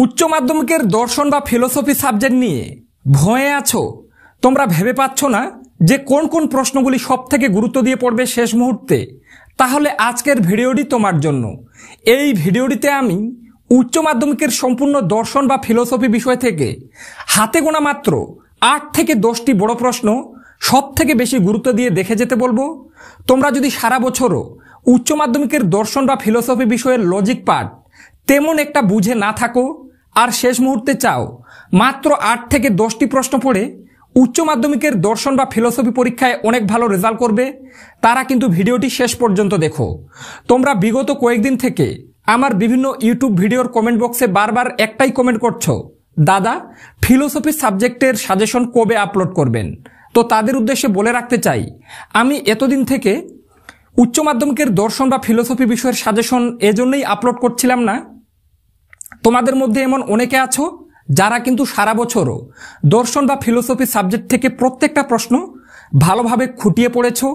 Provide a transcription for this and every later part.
উচ্চ মাধ্যমিকের দর্শন বা ফিলোসফি সাবজেক্ট নিয়ে ভয়ে আছো, তোমরা ভেবে পাচ্ছ না যে কোন কোন প্রশ্নগুলি সবথেকে গুরুত্ব দিয়ে পড়বে শেষ মুহূর্তে। তাহলে আজকের ভিডিওটি তোমার জন্য। এই ভিডিওটিতে আমি উচ্চ মাধ্যমিকের সম্পূর্ণ দর্শন বা ফিলোসফি বিষয় থেকে হাতে গোনা মাত্র 8 থেকে 10টি বড় প্রশ্ন সবথেকে বেশি গুরুত্ব দিয়ে দেখে যেতে বলবো। তোমরা যদি সারা বছরও উচ্চ মাধ্যমিকের দর্শন বা ফিলোসফি বিষয়ের লজিক পার্ট তেমন একটা বুঝে না থাকো আর শেষ মুহূর্তে চাও মাত্র 8 থেকে 10টি প্রশ্ন পড়ে উচ্চ মাধ্যমিকের দর্শন বা ফিলোসফি পরীক্ষায় অনেক ভালো রেজাল্ট করবে, তারা কিন্তু ভিডিওটি শেষ পর্যন্ত দেখো। তোমরা বিগত কয়েকদিন থেকে আমার বিভিন্ন ইউটিউব ভিডিওর কমেন্ট বক্সে বারবার একটাই কমেন্ট করছো, দাদা ফিলোসফি সাবজেক্টের সাজেশন কবে আপলোড করবেন। তো তাদের উদ্দেশ্যে বলে রাখতে চাই, আমি এতদিন থেকে উচ্চ মাধ্যমিকের দর্শন বা ফিলোসফি বিষয়ের সাজেশন এজন্যই আপলোড করছিলাম না। তোমাদের মধ্যে এমন অনেকে আছো যারা কিন্তু সারা বছরও দর্শন বা ফিলোসফি সাবজেক্ট থেকে প্রত্যেকটা প্রশ্ন ভালোভাবে খুঁটিয়ে পড়েছো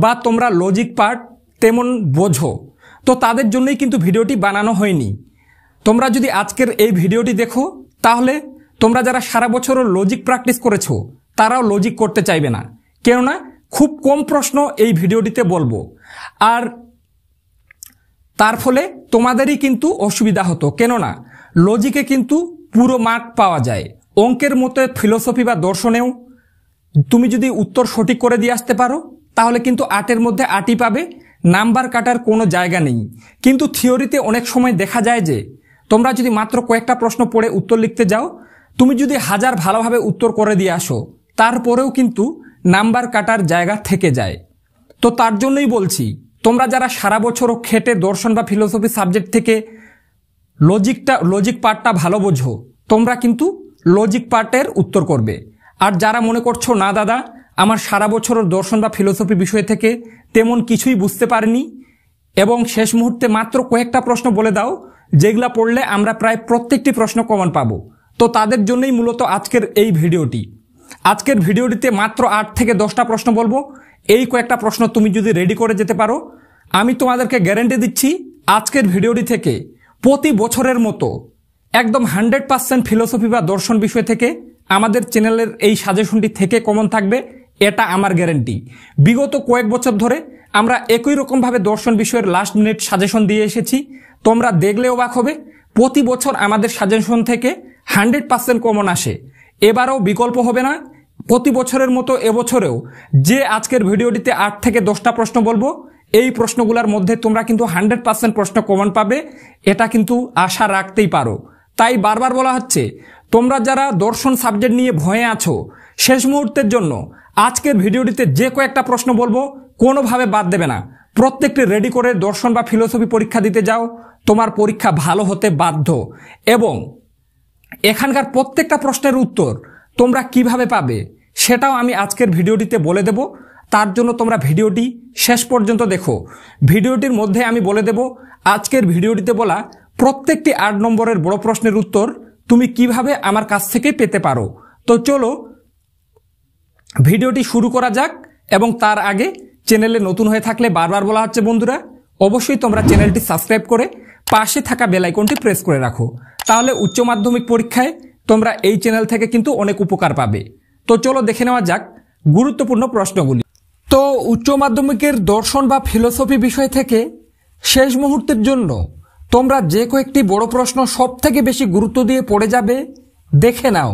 বা তোমরা লজিক পার্ট তেমন বোঝো, তো তাদের জন্যই কিন্তু ভিডিওটি বানানো হয়নি। তোমরা যদি আজকের এই ভিডিওটি দেখো তাহলে তোমরা যারা সারা বছরও লজিক প্র্যাকটিস করেছো তারাও লজিক করতে চাইবে না, কেননা খুব কম প্রশ্ন এই ভিডিওটিতে বলবো, আর তার ফলে তোমাদেরই কিন্তু অসুবিধা হতো, কেননা লজিকে কিন্তু পুরো মার্ক পাওয়া যায়। অঙ্কের মতো ফিলোসফি বা দর্শনেও তুমি যদি উত্তর সঠিক করে দিয়ে আসতে পারো তাহলে কিন্তু 8-এর মধ্যে 8ই পাবে, নাম্বার কাটার কোনো জায়গা নেই। কিন্তু থিওরিতে অনেক সময় দেখা যায় যে তোমরা যদি মাত্র কয়েকটা প্রশ্ন পড়ে উত্তর লিখতে যাও, তুমি যদি হাজার ভালোভাবে উত্তর করে দিয়ে আসো তারপরেও কিন্তু নাম্বার কাটার জায়গা থেকে যায়। তো তার জন্যই বলছি, তোমরা যারা সারা বছরও খেটে দর্শন বা ফিলোসফি সাবজেক্ট থেকে লজিক পার্টটা ভালো বোঝো, তোমরা কিন্তু লজিক পার্টের উত্তর করবে। আর যারা মনে করছো না দাদা আমার সারা বছরের দর্শন বা ফিলোসফি বিষয় থেকে তেমন কিছুই বুঝতে পারিনি এবং শেষ মুহূর্তে মাত্র কয়েকটা প্রশ্ন বলে দাও যেগুলা পড়লে আমরা প্রায় প্রত্যেকটি প্রশ্ন কমন পাবো, তো তাদের জন্যই মূলত আজকের এই ভিডিওটি। আজকের ভিডিওটিতে মাত্র 8 থেকে 10টা প্রশ্ন বলবো। এই কয়েকটা প্রশ্ন তুমি যদি রেডি করে যেতে পারো, আমি তোমাদেরকে গ্যারান্টি দিচ্ছি আজকের ভিডিওটি থেকে প্রতি বছরের মতো একদম 100% ফিলোসফি বা দর্শন বিষয় থেকে আমাদের চ্যানেলের এই সাজেশনটি থেকে কমন থাকবে, এটা আমার গ্যারান্টি। বিগত কয়েক বছর ধরে আমরা একই রকমভাবে দর্শন বিষয়ের লাস্ট মিনিট সাজেশন দিয়ে এসেছি, তোমরা দেখলে অবাক হবে প্রতি বছর আমাদের সাজেশন থেকে 100% কমন আসে। এবারও বিকল্প হবে না, প্রতি বছরের মতো এবছরেও যে আজকের ভিডিওটিতে 8 থেকে 10টা প্রশ্ন বলবো, এই প্রশ্নগুলোর মধ্যে তোমরা কিন্তু 100% প্রশ্ন কমন পাবে, এটা কিন্তু আশা রাখতেই পারো। তাই বারবার বলা হচ্ছে, তোমরা যারা দর্শন সাবজেক্ট নিয়ে ভয়ে আছো শেষ মুহূর্তের জন্য আজকের ভিডিওটিতে যে কয়েকটা প্রশ্ন বলবো কোনোভাবে বাদ দেবে না, প্রত্যেকটি রেডি করে দর্শন বা ফিলোসফি পরীক্ষা দিতে যাও, তোমার পরীক্ষা ভালো হতে বাধ্য। এবং এখানকার প্রত্যেকটা প্রশ্নের উত্তর তোমরা কিভাবে পাবে সেটাও আমি আজকের ভিডিওটিতে বলে দেব, তার জন্য তোমরা ভিডিওটি শেষ পর্যন্ত দেখো। ভিডিওটির মধ্যে আমি বলে দেব আজকের ভিডিওটিতে বলা প্রত্যেকটি 8 নম্বরের বড় প্রশ্নের উত্তর তুমি কিভাবে আমার কাছ থেকে পেতে পারো। তো চলো ভিডিওটি শুরু করা যাক। এবং তার আগে চ্যানেলে নতুন হয়ে থাকলে বারবার বলা হচ্ছে বন্ধুরা, অবশ্যই তোমরা চ্যানেলটি সাবস্ক্রাইব করে পাশে থাকা বেল আইকনটি প্রেস করে রাখো, তাহলে উচ্চ মাধ্যমিক পরীক্ষায় তোমরা এই চ্যানেল থেকে কিন্তু অনেক উপকার পাবে। তো চলো দেখে নেওয়া যাক গুরুত্বপূর্ণ প্রশ্নগুলি। তো উচ্চ মাধ্যমিকের দর্শন বা ফিলোসফি বিষয় থেকে শেষ মুহূর্তের জন্য তোমরা যে কয়েকটি বড় প্রশ্ন সব থেকে বেশি গুরুত্ব দিয়ে পড়ে যাবে দেখে নাও।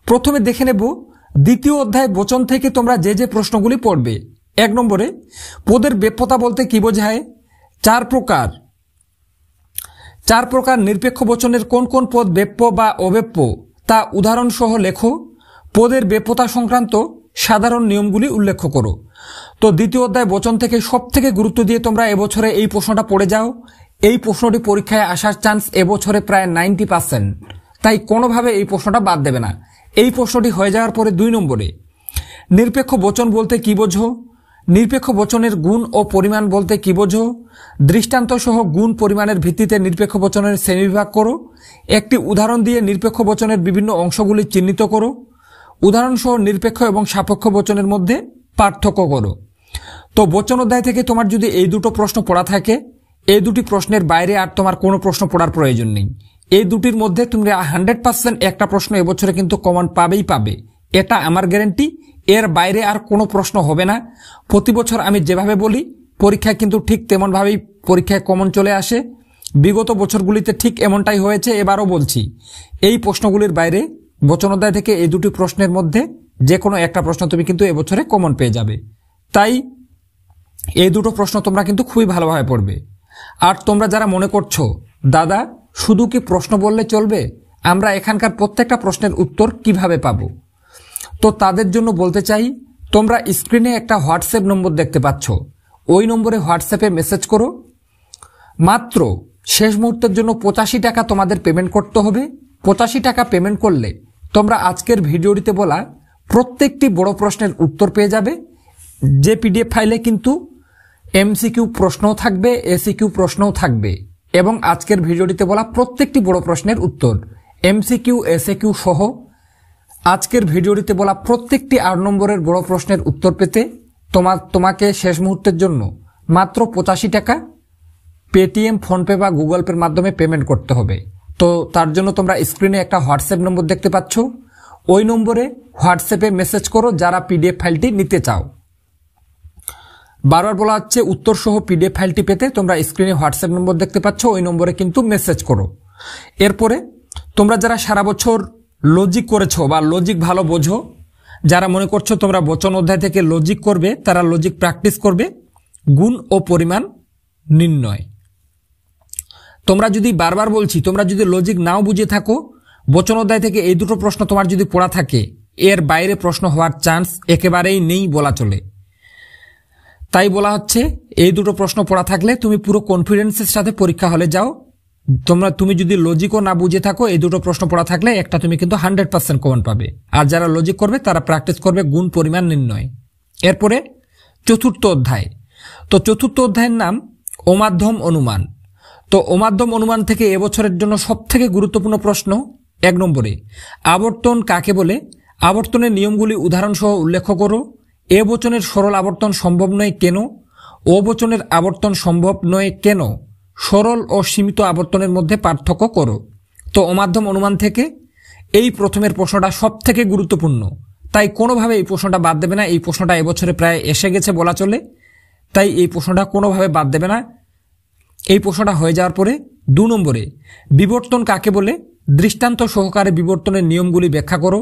প্রথমে দেখে নেব দ্বিতীয় অধ্যায় বচন থেকে তোমরা যে যে প্রশ্নগুলি পড়বে। 1 নম্বরে পদের ব্যাপ্যতা বলতে কি বোঝায়, 4 প্রকার নিরপেক্ষ বচনের কোন কোন পদ ব্যাপ্য বা অব্যাপ্য তা উদাহরণ সহ লেখো, পদের ব্যাপ্যতা সংক্রান্ত সাধারণ নিয়মগুলি উল্লেখ করো। তো দ্বিতীয় অধ্যায় বচন থেকে সব থেকে গুরুত্ব দিয়ে তোমরা এবছরে এই প্রশ্নটা পড়ে যাও। এই প্রশ্নটি পরীক্ষায় আসার চান্স এবছরে প্রায় 90%, তাই কোনোভাবে এই প্রশ্নটা বাদ দেবে না। এই প্রশ্নটি হয়ে যাওয়ার পরে 2 নম্বরে নিরপেক্ষ বচন বলতে কি বোঝো, নিরপেক্ষ বচনের গুণ ও পরিমাণ বলতে কি বোঝো, দৃষ্টান্ত সহ গুণ পরিমাণের ভিত্তিতে নিরপেক্ষ বচনের শ্রেণীবিভাগ করো, একটি উদাহরণ দিয়ে নিরপেক্ষ বচনের বিভিন্ন অংশগুলি চিহ্নিত করো, উদাহরণ সহ নিরপেক্ষ এবং সাপেক্ষ বচনের মধ্যে পার্থক্য করো। তো বচন অধ্যায় থেকে তোমার যদি এই দুটো প্রশ্ন পড়া থাকে, এই দুটি প্রশ্নের বাইরে আর তোমার কোনো প্রশ্ন পড়ার প্রয়োজন নেই। এই দুটির মধ্যে তুমি 100% একটা প্রশ্ন এবছরে কিন্তু কমন পাবেই পাবে, এটা আমার গ্যারেন্টি। এর বাইরে আর কোনো প্রশ্ন হবে না। প্রতি বছর আমি যেভাবে বলি পরীক্ষায় কিন্তু ঠিক তেমনভাবেই পরীক্ষায় কমন চলে আসে। বিগত বছরগুলিতে ঠিক এমনটাই হয়েছে, এবারও বলছি। এই প্রশ্নগুলির বাইরে বচনোদ্যায় থেকে এই দুটি প্রশ্নের মধ্যে যে কোনো একটা প্রশ্ন তুমি কিন্তু এবছরে কমন পেয়ে যাবে। তাই এই দুটো প্রশ্ন তোমরা কিন্তু খুবই ভালোভাবে পড়বে। আর তোমরা যারা মনে করছো দাদা শুধু কি প্রশ্ন বললে চলবে, আমরা এখানকার প্রত্যেকটা প্রশ্নের উত্তর কিভাবে পাবো, তো তাদের জন্য বলতে চাই, তোমরা স্ক্রিনে একটা হোয়াটসঅ্যাপ নম্বর দেখতে পাচ্ছ, ওই নম্বরে হোয়াটসঅ্যাপে মেসেজ করো। মাত্র শেষ মুহূর্তের জন্য 85 টাকা তোমাদের পেমেন্ট করতে হবে। 85 টাকা পেমেন্ট করলে তোমরা আজকের ভিডিওটিতে বলা প্রত্যেকটি বড় প্রশ্নের উত্তর পেয়ে যাবে। যে পিডিএফ ফাইলে কিন্তু এমসিকিউ প্রশ্নও থাকবে, এসিকিউ প্রশ্নও থাকবে, এবং আজকের ভিডিওটিতে বলা প্রত্যেকটি বড় প্রশ্নের উত্তর এমসিকিউ এসিকিউ সহ আজকের ভিডিওটিতে বলা প্রত্যেকটি 8 নম্বরের বড় প্রশ্নের উত্তর পেতে তোমাকে শেষ মুহূর্তের জন্য মাত্র 85 টাকা পেটিএম, ফোনপে বা গুগল পের মাধ্যমে পেমেন্ট করতে হবে। তো তার জন্য তোমরা স্ক্রিনে একটা হোয়াটসঅ্যাপ নম্বর দেখতে পাচ্ছ, ওই নম্বরে হোয়াটসঅ্যাপে মেসেজ করো যারা পিডিএফ ফাইলটি নিতে চাও। বারবার বলা হচ্ছে উত্তর সহ পিডিএফ ফাইলটি পেতে তোমরা স্ক্রিনে হোয়াটসঅ্যাপ নম্বর দেখতে পাচ্ছ, ওই নম্বরে কিন্তু মেসেজ করো। এরপরে তোমরা যারা সারা বছর লজিক করেছো বা লজিক ভালো বোঝো, যারা মনে করছো তোমরা বচন অধ্যায় থেকে লজিক করবে, তারা লজিক প্র্যাকটিস করবে। গুণ ও পরিমাণ নির্ণয়। তোমরা যদি বারবার বলছি, তোমরা যদি লজিক নাও বুঝে থাকো, বচন অধ্যায় থেকে এই দুটো প্রশ্ন তোমার যদি পড়া থাকে, এর বাইরে প্রশ্ন হওয়ার চান্স একেবারেই নেই বলা চলে। তাই বলা হচ্ছে এই দুটো প্রশ্ন পড়া থাকলে তুমি পুরো কনফিডেন্সের সাথে পরীক্ষা হলে যাও। তুমি যদি লজিকও না বুঝে থাকো, এই দুটো প্রশ্ন পড়া থাকলে একটা তুমি কিন্তু 100% কমন পাবে। আর যারা লজিক করবে তারা প্র্যাকটিস করবে গুণ পরিমাণ নির্ণয়। এরপরে চতুর্থ অধ্যায়। তো চতুর্থ অধ্যায়ের নাম অমাধ্যম অনুমান। তো অমাধ্যম অনুমান থেকে এবছরের জন্য সবথেকে গুরুত্বপূর্ণ প্রশ্ন 1 নম্বরে, আবর্তন কাকে বলে? আবর্তনের নিয়মগুলি উদাহরণসহ উল্লেখ করো। এ বচনের সরল আবর্তন সম্ভব নয় কেন? ও বচনের আবর্তন সম্ভব নয় কেন? সরল ও সীমিত আবর্তনের মধ্যে পার্থক্য করো। তো অমাধ্যম অনুমান থেকে এই প্রথমের প্রশ্নটা সব থেকে গুরুত্বপূর্ণ, তাই কোনোভাবে এই প্রশ্নটা বাদ দেবে না। এই প্রশ্নটা এবছরে প্রায় এসে গেছে বলা চলে, তাই এই প্রশ্নটা কোনোভাবে বাদ দেবে না। এই প্রশ্নটা হয়ে যাওয়ার পরে 2 নম্বরে, বিবর্তন কাকে বলে? দৃষ্টান্ত সহকারে বিবর্তনের নিয়মগুলি ব্যাখ্যা করো।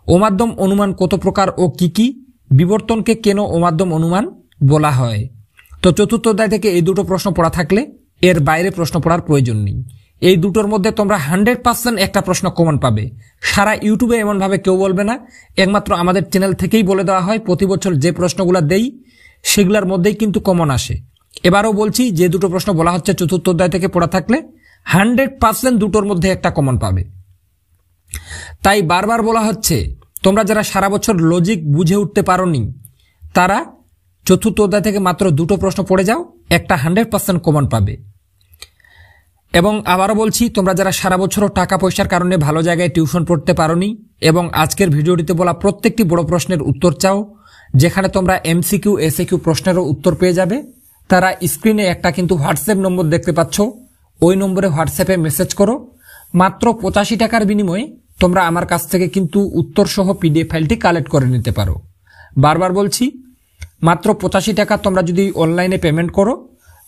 অমাধ্যম অনুমান কত প্রকার ও কি কি? বিবর্তনকে কেন অমাধ্যম অনুমান বলা হয়? তো চতুর্থ অধ্যায় থেকে এই দুটো প্রশ্ন পড়া থাকলে এর বাইরে প্রশ্ন পড়ার প্রয়োজন নেই। এই দুটোর মধ্যে তোমরা 100% একটা প্রশ্ন কমন পাবে। সারা ইউটিউবে এমনভাবে কেউ বলবে না, একমাত্র আমাদের চ্যানেল থেকেই বলে দেওয়া হয়। প্রতি বছর যে প্রশ্নগুলো দেই সেগুলোর মধ্যেই কিন্তু কমন আসে। এবারও বলছি, যে দুটো প্রশ্ন বলা হচ্ছে চতুর্থ অধ্যায় থেকে পড়া থাকলে 100% দুটোর মধ্যে একটা কমন পাবে। তাই বারবার বলা হচ্ছে, তোমরা যারা সারা বছর লজিক বুঝে উঠতে পারোনি তারা চতুর্থ অধ্যায় থেকে মাত্র দুটো প্রশ্ন পড়ে যাও, একটা 100% কমন পাবে। এবং আবারও বলছি, তোমরা যারা সারা বছরও টাকা পয়সার কারণে ভালো জায়গায় টিউশন পড়তে পারোনি এবং আজকের ভিডিওটিতে বলা প্রত্যেকটি বড় প্রশ্নের উত্তর চাও, যেখানে তোমরা এমসিকিউ এসিকিউ প্রশ্নেরও উত্তর পেয়ে যাবে, তারা স্ক্রিনে একটা কিন্তু হোয়াটসঅ্যাপ নম্বর দেখতে পাচ্ছ, ওই নম্বরে হোয়াটসঅ্যাপে মেসেজ করো। মাত্র 85 টাকার বিনিময়ে তোমরা আমার কাছ থেকে কিন্তু উত্তর সহ পিডিএফ ফাইলটি কালেক্ট করে নিতে পারো। বারবার বলছি, মাত্র 85 টাকা তোমরা যদি অনলাইনে পেমেন্ট করো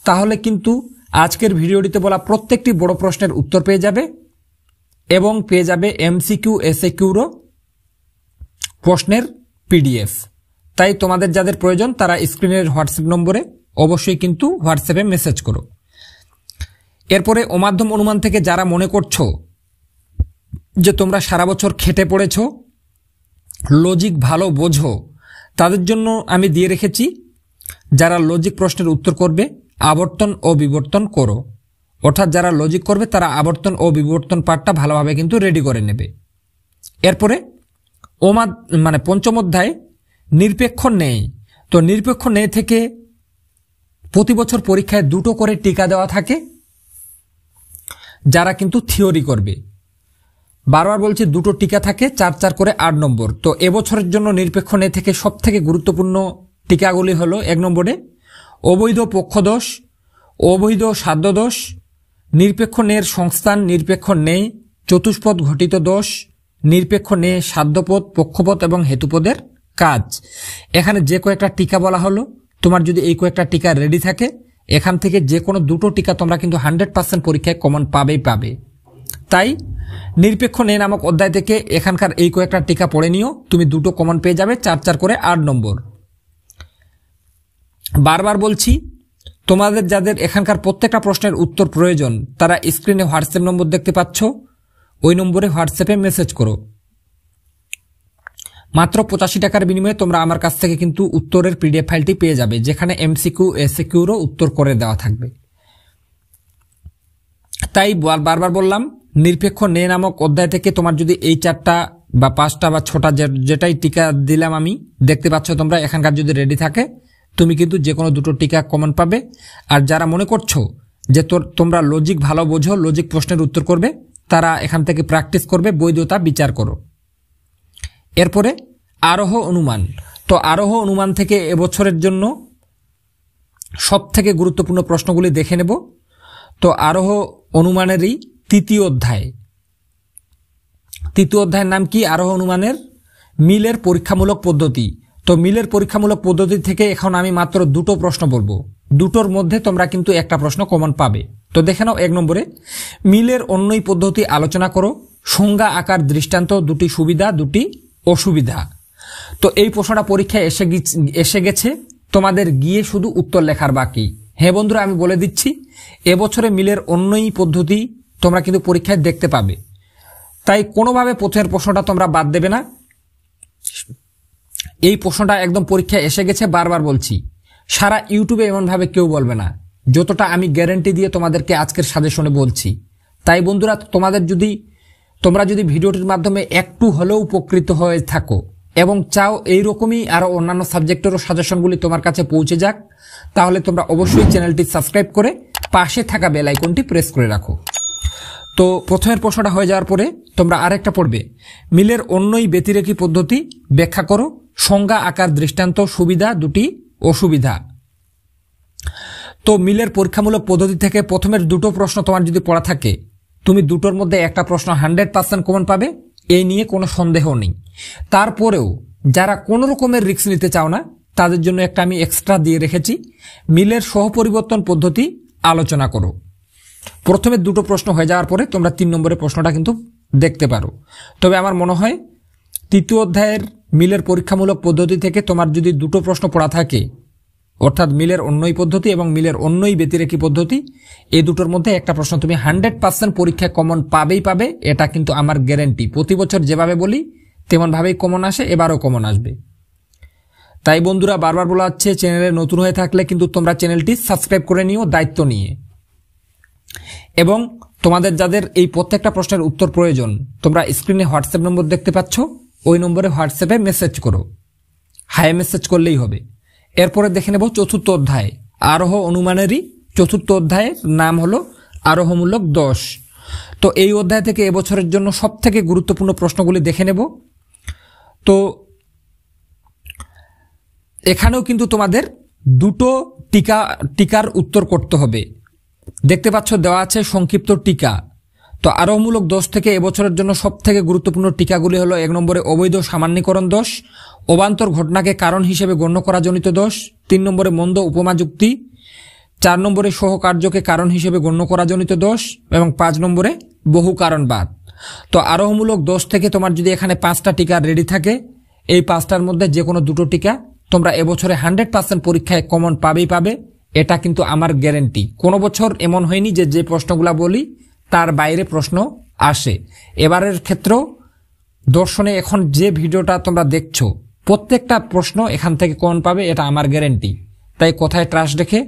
তাহলে কিন্তু আজকের ভিডিওটিতে বলা প্রত্যেকটি বড় প্রশ্নের উত্তর পেয়ে যাবে এবং পেয়ে যাবে এমসিকিউ এসিকিউরও প্রশ্নের পিডিএফ। তাই তোমাদের যাদের প্রয়োজন তারা স্ক্রিনের হোয়াটসঅ্যাপ নম্বরে অবশ্যই কিন্তু হোয়াটসঅ্যাপে মেসেজ করো। এরপরে অমাধ্যম অনুমান থেকে যারা মনে করছো যে তোমরা সারা বছর খেটে পড়েছো, লজিক ভালো বোঝো, তাদের জন্য আমি দিয়ে রেখেছি যারা লজিক প্রশ্নের উত্তর করবে আবর্তন ও বিবর্তন করো। অর্থাৎ যারা লজিক করবে তারা আবর্তন ও বিবর্তন পার্টটা ভালোভাবে কিন্তু রেডি করে নেবে। এরপরে পঞ্চম অধ্যায় নিরপেক্ষ ন্যায়। তো নিরপেক্ষ ন্যায় থেকে প্রতি বছর পরীক্ষায় 2টো করে টিকা দেওয়া থাকে যারা কিন্তু থিওরি করবে। বারবার বলছি, 2টো টিকা থাকে, 4 করে 8 নম্বর। তো এবছরের জন্য নিরপেক্ষ ন্যায় থেকে সব থেকে গুরুত্বপূর্ণ টিকাগুলি হলো 1 নম্বরে অবৈধ পক্ষদোষ, অবৈধ সাধ্যদোষ, নিরপেক্ষ ন্যায়ের সংস্থান, নিরপেক্ষ ন্যায়, চতুষ্পদ ঘটিত দোষ, নিরপেক্ষ ন্যায়, সাধ্যপদ, পক্ষপদ এবং হেতুপদের কাজ। এখানে যে কয়েকটা টিকা বলা হলো, তোমার যদি এই কয়েকটা টিকা রেডি থাকে, এখান থেকে যে কোনো দুটো টিকা তোমরা কিন্তু 100% পরীক্ষায় কমন পাবেই পাবে। তাই নিরপেক্ষ ন্যায় নামক অধ্যায় থেকে এখানকার এই কয়েকটা টিকা পড়ে নিও, তুমি দুটো কমন পেয়ে যাবে, 4 করে 8 নম্বর। বারবার বলছি, তোমাদের যাদের এখানকার প্রত্যেকটা প্রশ্নের উত্তর প্রয়োজন তারা স্ক্রিনে হোয়াটসঅ্যাপ নম্বর দেখতে পাচ্ছ, ওই নম্বরে হোয়াটসঅ্যাপে মেসেজ করো। মাত্র 85 টাকার বিনিময়ে তোমরা আমার কাছ থেকে কিন্তু উত্তরের পিডিএফ ফাইলটি পেয়ে যাবে, যেখানে এমসিকিউ এসিকিউরও উত্তর করে দেওয়া থাকবে। তাই বারবার বললাম, নিরপেক্ষ ন্যায় নামক অধ্যায় থেকে তোমার যদি এই 4টা বা 5টা বা 6টা যেটাই টিকা দিলাম আমি, দেখতে পাচ্ছ তোমরা এখানকার যদি রেডি থাকে, তুমি কিন্তু যে কোনো দুটো টিকা কমন পাবে। আর যারা মনে করছো যে তোমরা লজিক ভালো বোঝো, লজিক প্রশ্নের উত্তর করবে, তারা এখান থেকে প্র্যাকটিস করবে, বৈধতা বিচার করো। এরপরে আরোহ অনুমান। তো আরোহ অনুমান থেকে এবছরের জন্য সব থেকে গুরুত্বপূর্ণ প্রশ্নগুলি দেখে নেব। তো আরোহ অনুমানেরই তৃতীয় অধ্যায়ের নাম কি? আরোহ অনুমানের মিলের পরীক্ষামূলক পদ্ধতি। তো মিলের পরীক্ষামূলক পদ্ধতি থেকে এখন আমি মাত্র দুটো প্রশ্ন বলবো, দুটোর মধ্যে তোমরা কিন্তু একটা প্রশ্ন কমন পাবে। তো দেখে নাও, 1 নম্বরে মিলের অন্যই পদ্ধতি আলোচনা করো, সংজ্ঞা আকার দৃষ্টান্ত, দুটি সুবিধা দুটি অসুবিধা। তো এই প্রশ্নটা পরীক্ষায় এসে গেছে, তোমাদের গিয়ে শুধু উত্তর লেখার বাকি। হ্যাঁ বন্ধুরা, আমি বলে দিচ্ছি, এবছরে মিলের অন্যই পদ্ধতি তোমরা কিন্তু পরীক্ষায় দেখতে পাবে। তাই কোনোভাবে প্রথমের প্রশ্নটা তোমরা বাদ দেবে না। এই প্রশ্নটা একদম পরীক্ষায় এসে গেছে, বারবার বলছি, সারা ইউটিউবে এমনভাবে কেউ বলবে না, যতটা আমি গ্যারান্টি দিয়ে তোমাদেরকে আজকের সাজেশনে বলছি। তাই বন্ধুরা, তোমরা যদি ভিডিওটির মাধ্যমে একটু হলেও উপকৃত হয়ে থাকো এবং চাও এইরকমই আরো অন্যান্য সাবজেক্টেরও সাজেশনগুলি তোমার কাছে পৌঁছে যাক, তাহলে তোমরা অবশ্যই চ্যানেলটি সাবস্ক্রাইব করে পাশে থাকা বেল আইকনটি প্রেস করে রাখো। তো প্রথমের প্রশ্নটা হয়ে যাওয়ার পরে তোমরা আরেকটা পড়বে, মিলের অন্যই ব্যতিরেকী পদ্ধতি ব্যাখ্যা করো, সংজ্ঞা আকার দৃষ্টান্ত, সুবিধা দুটি অসুবিধা। তো মিলের পরীক্ষামূলক পদ্ধতি থেকে প্রথমের দুটো প্রশ্ন তোমার যদি পড়া থাকে, তুমি দুটোর মধ্যে একটা প্রশ্ন 100% কমন পাবে, এই নিয়ে কোনো সন্দেহ নেই। তারপরেও যারা কোনো রকমের রিস্ক নিতে চাও না, তাদের জন্য একটা আমি এক্সট্রা দিয়ে রেখেছি, মিলের সহপরিবর্তন পদ্ধতি আলোচনা করো। প্রথমে দুটো প্রশ্ন হয়ে যাওয়ার পরে তোমরা 3 নম্বরের প্রশ্নটা কিন্তু দেখতে পারো। তবে আমার মনে হয় তৃতীয় অধ্যায়ের মিলের পরীক্ষামূলক পদ্ধতি থেকে তোমার যদি দুটো প্রশ্ন পড়া থাকে, অর্থাৎ মিলের অন্যই পদ্ধতি এবং মিলের অন্যই ব্যতিরেকী পদ্ধতি, এই দুটোর মধ্যে একটা প্রশ্ন তুমি 100% পরীক্ষায় কমন পাবেই পাবে, এটা কিন্তু আমার গ্যারান্টি। প্রতি বছর যেভাবে বলি তেমন ভাবেই কমন আসে, এবারও কমন আসবে। তাই বন্ধুরা, বারবার বলা হচ্ছে, চ্যানেলে নতুন হয়ে থাকলে কিন্তু তোমরা চ্যানেলটি সাবস্ক্রাইব করে নিও দায়িত্ব নিয়ে। এবং তোমাদের যাদের এই প্রত্যেকটা প্রশ্নের উত্তর প্রয়োজন, তোমরা স্ক্রিনে হোয়াটসঅ্যাপ নম্বর দেখতে পাচ্ছ, ওই নম্বরে হোয়াটসঅ্যাপে মেসেজ করো, হাই মেসেজ করলেই হবে। এরপরে দেখে নেব চতুর্থ অধ্যায়, আরোহ অনুমানেরই চতুর্থ অধ্যায়ের নাম হলো আরোহমূলক দোষ। তো এই অধ্যায় থেকে এবছরের জন্য সব থেকে গুরুত্বপূর্ণ প্রশ্নগুলি দেখে নেব। তো এখানেও কিন্তু তোমাদের দুটো টিকার উত্তর করতে হবে। দেখতে পাচ্ছ দেওয়া আছে সংক্ষিপ্ত টিকা। তো আরোহমূলক দোষ থেকে এবছরের জন্য সব থেকে গুরুত্বপূর্ণ টিকাগুলি হলো, 1 নম্বরে অবৈধ সামান্যীকরণ দোষ, অবান্তর ঘটনাকে কারণ হিসেবে গণ্য করা জনিত দোষ, 3 নম্বরে মন্দ উপমা যুক্তি, 4 নম্বরে সহকার্যকে কারণ হিসেবে গণ্য করা জনিত দোষ এবং 5 নম্বরে বহু কারণবাদ। তো আরোহমূলক দোষ থেকে তোমার যদি এখানে 5টা টিকা রেডি থাকে, এই 5টার মধ্যে যে কোনো দুটো টিকা তোমরা এবছরে 100% পরীক্ষায় কমন পাবেই পাবে, এটা কিন্তু আমার গ্যারান্টি। কোনো বছর এমন হয়নি যে প্রশ্নগুলা বলি তার বাইরে প্রশ্ন আসে। এবারের ক্ষেত্রেও দর্শনে এখন যে ভিডিওটা তোমরা দেখছো, প্রত্যেকটা প্রশ্ন এখান থেকে কমন পাবে, এটা আমার গ্যারান্টি। তাই কথায় ট্রাস্ট রেখে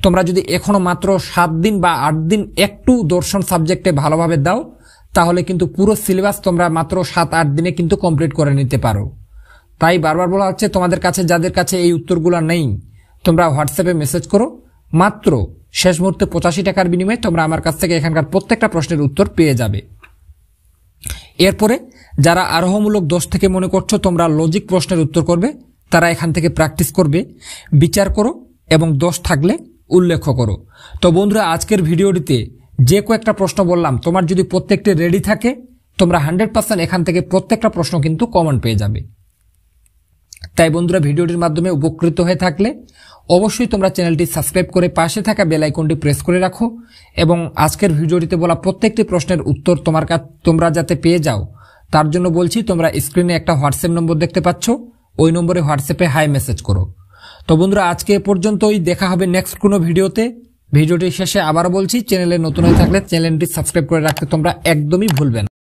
তোমরা যদি এখনো মাত্র 7 দিন বা 8 দিন একটু দর্শন সাবজেক্টে ভালোভাবে দাও, তাহলে কিন্তু পুরো সিলেবাস তোমরা মাত্র 7-8 দিনে কিন্তু কমপ্লিট করে নিতে পারো। তাই বারবার বলা হচ্ছে, তোমাদের কাছে যাদের কাছে এই উত্তরগুলো নেই, তোমরা হোয়াটসঅ্যাপে মেসেজ করো, মাত্র শেষ মুহূর্তে 85 টাকার বিনিময়ে তোমরা আমার কাছ থেকে এখানকার প্রত্যেকটা প্রশ্নের উত্তর পেয়ে যাবে। এরপরে যারা আরোহমূলক দোষ থেকে মনে করছো তোমরা লজিক প্রশ্নের উত্তর করবে, তারা এখান থেকে প্র্যাকটিস করবে, বিচার করো এবং দোষ থাকলে উল্লেখ করো। তো বন্ধুরা, আজকের ভিডিওটিতে যে কয়েকটা প্রশ্ন বললাম তোমার যদি প্রত্যেকটি রেডি থাকে তোমরা 100% এখান থেকে প্রত্যেকটা প্রশ্ন কিন্তু কমন পেয়ে যাবে। তাই বন্ধুরা, ভিডিওটির মাধ্যমে উপকৃত হয়ে থাকলে অবশ্যই তোমরা চ্যানেলটি সাবস্ক্রাইব করে পাশে থাকা বেল আইকনটি প্রেস করে রাখো এবং আজকের ভিডিওটিতে বলা প্রত্যেকটি প্রশ্নের উত্তর তোমরা যাতে পেয়ে যাও তার জন্য বলছি, তোমরা স্ক্রিনে একটা হোয়াটসঅ্যাপ নম্বর দেখতে পাচ্ছ, ওই নম্বরে হোয়াটসঅ্যাপে হাই মেসেজ করো। তো বন্ধুরা, আজকে এ পর্যন্তই, দেখা হবে নেক্সট কোনো ভিডিওতে। ভিডিওটির শেষে আবারও বলছি, চ্যানেলে নতুন হয়ে থাকলে চ্যানেলটি সাবস্ক্রাইব করে রাখতে তোমরা একদমই ভুলবে না।